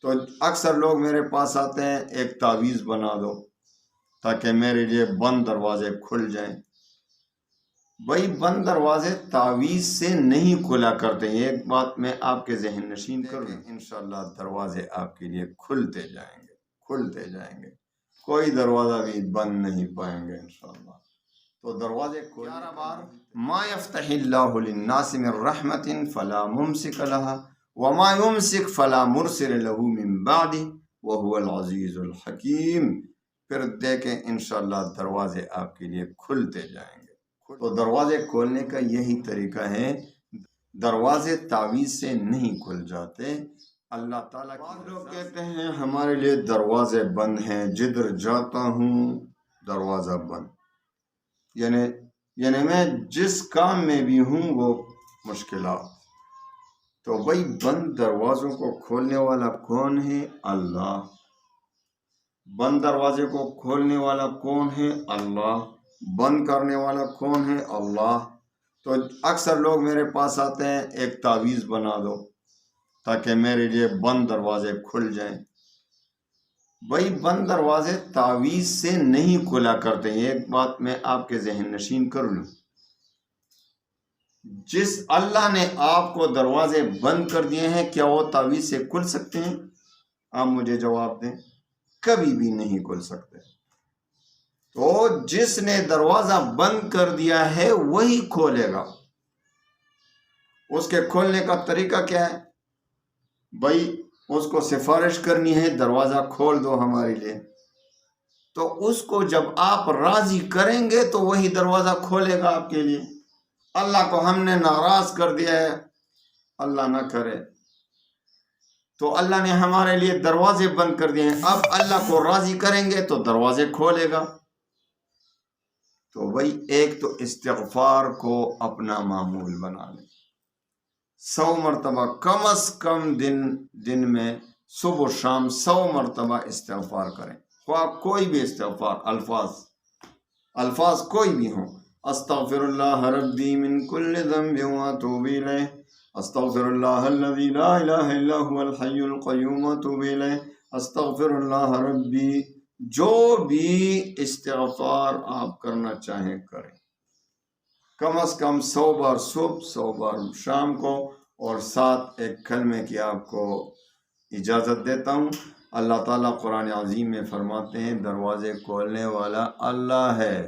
تو اکثر لوگ میرے پاس آتے ہیں ایک تعویذ بنا دو تاکہ میرے لیے بند دروازے کھل جائیں۔ بھائی بند دروازے تعویذ سے نہیں کھلا کرتے، ایک بات میں آپ کے ذہن نشین کروں، انشاءاللہ دروازے آپ کے لیے کھلتے جائیں گے، کھلتے جائیں گے، کوئی دروازہ بھی بند نہیں پائیں گے انشاءاللہ۔ تو دروازے 11 بار ما یفتح اللہ للناس من رحمت فلا ممسک لها وما یمسک فلا مرسل له من بعدہ وهو العزیز الحکیم۔ پھر دیکھیں انشاءاللہ دروازے آپ کے لیے کھلتے جائیں گے۔ تو دروازے کھولنے کا یہی طریقہ ہے، دروازے تعویذ سے نہیں کھل جاتے، اللہ تعالیٰ کی لوگ کہتے ہیں ہمارے لیے دروازے بند ہیں، جدھر جاتا ہوں دروازہ بند، یعنی میں جس کام میں بھی ہوں وہ مشکلات۔ تو بھائی بند دروازوں کو کھولنے والا کون ہے؟ اللہ۔ بند دروازے کو کھولنے والا کون ہے؟ اللہ۔ بند کرنے والا کون ہے؟ اللہ۔ تو اکثر لوگ میرے پاس آتے ہیں ایک تعویذ بنا دو تاکہ میرے لیے بند دروازے کھل جائیں۔ بھائی بند دروازے تعویذ سے نہیں کھلا کرتے، ایک بات میں آپ کے ذہن نشین کر لوں، جس اللہ نے آپ کو دروازے بند کر دیے ہیں کیا وہ تعویذ سے کھل سکتے ہیں؟ آپ مجھے جواب دیں، کبھی بھی نہیں کھل سکتے۔ تو جس نے دروازہ بند کر دیا ہے وہی کھولے گا۔ اس کے کھولنے کا طریقہ کیا ہے؟ بھائی اس کو سفارش کرنی ہے دروازہ کھول دو ہمارے لیے، تو اس کو جب آپ راضی کریں گے تو وہی دروازہ کھولے گا آپ کے لیے۔ اللہ کو ہم نے ناراض کر دیا ہے، اللہ نہ کرے، تو اللہ نے ہمارے لیے دروازے بند کر دیے ہیں، اب اللہ کو راضی کریں گے تو دروازے کھولے گا۔ تو بھائی ایک تو استغفار کو اپنا معمول بنا لیں، 100 مرتبہ کم از کم دن میں صبح و شام 100 مرتبہ استغفار کریں، خواہ کوئی بھی استغفار، الفاظ کوئی بھی ہوں، استغفر اللہ ربی من کل ذنب واتوب الیہ، استغفر اللہ الذی لا الہ الا هو الحی القیوم واتوب الیہ، استغفر اللہ ربی، جو بھی استغفار آپ کرنا چاہیں کریں، کم از کم 100 بار صبح، 100 بار شام کو، اور ساتھ ایک کلمے کی آپ کو اجازت دیتا ہوں۔ اللہ تعالیٰ قرآن عظیم میں فرماتے ہیں دروازے کھولنے والا اللہ ہے۔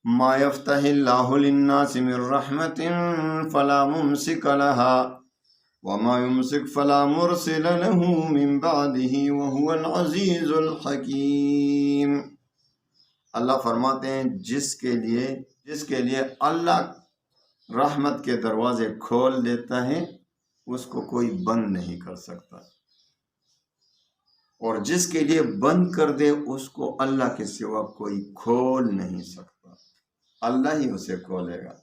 ما یفتح اللہ للناس من رحمت فلا ممسک لها وما یمسک فلا مرسل له من بعدہ وهو العزیز الحکیم۔ اللہ فرماتے ہیں جس کے لیے اللہ رحمت کے دروازے کھول دیتا ہے اس کو کوئی بند نہیں کر سکتا، اور جس کے لیے بند کر دے اس کو اللہ کے سوا کوئی کھول نہیں سکتا، اللہ ہی اسے کھولے گا۔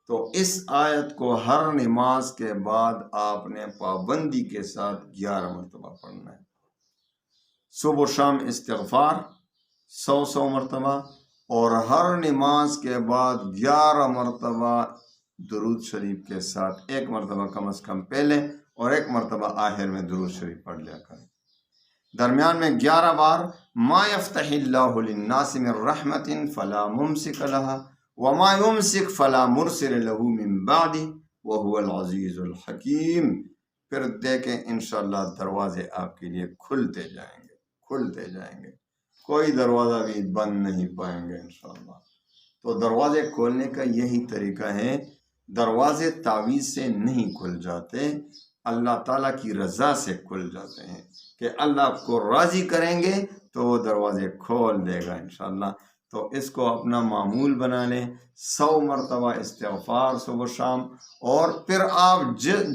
تو اس آیت کو ہر نماز کے بعد آپ نے پابندی کے ساتھ 11 مرتبہ پڑھنا ہے، صبح و شام استغفار 100 مرتبہ، اور ہر نماز کے بعد 11 مرتبہ درود شریف کے ساتھ، 1 مرتبہ کم از کم پہلے اور 1 مرتبہ آخر میں درود شریف پڑھ لیا کریں۔ درمیان میں 11 بار ما یفتح اللہ للناس من رحمت فلا ممسک لها وما یمسک فلا مرسل له من بعدہ وهو العزیز الحکیم۔ پھر دیکھیں انشاءاللہ دروازے آپ کے لیے کھلتے جائیں گے، کھلتے جائیں گے، کوئی دروازہ بھی بند نہیں پائیں گے انشاءاللہ۔ تو دروازے کھولنے کا یہی طریقہ ہے، دروازے تعویذ سے نہیں کھل جاتے، اللہ تعالیٰ کی رضا سے کھل جاتے ہیں، کہ اللہ کو راضی کریں گے تو وہ دروازے کھول دے گا انشاءاللہ۔ تو اس کو اپنا معمول بنا لیں، 100 مرتبہ استغفار صبح و شام، اور پھر آپ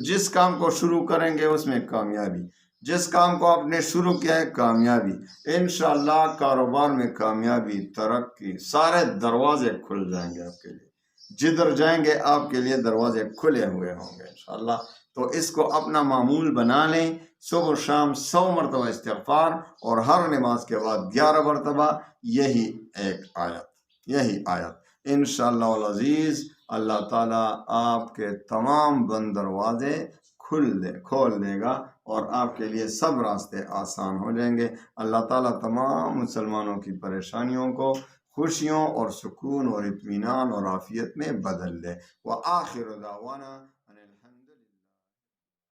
جس کام کو شروع کریں گے اس میں کامیابی، جس کام کو آپ نے شروع کیا ہے کامیابی، انشاءاللہ کاروبار میں کامیابی، ترقی، سارے دروازے کھل جائیں گے آپ کے لیے، جدھر جائیں گے آپ کے لیے دروازے کھلے ہوئے ہوں گے انشاءاللہ۔ تو اس کو اپنا معمول بنا لیں، صبح و شام 100 مرتبہ استغفار، اور ہر نماز کے بعد 11 مرتبہ یہی آیت انشاءاللہ العزیز، اللہ تعالیٰ آپ کے تمام بند دروازے کھول دے گا اور آپ کے لیے سب راستے آسان ہو جائیں گے۔ اللہ تعالیٰ تمام مسلمانوں کی پریشانیوں کو خوشیوں اور سکون اور اطمینان اور عافیت میں بدل دے۔ وآخر دعوانا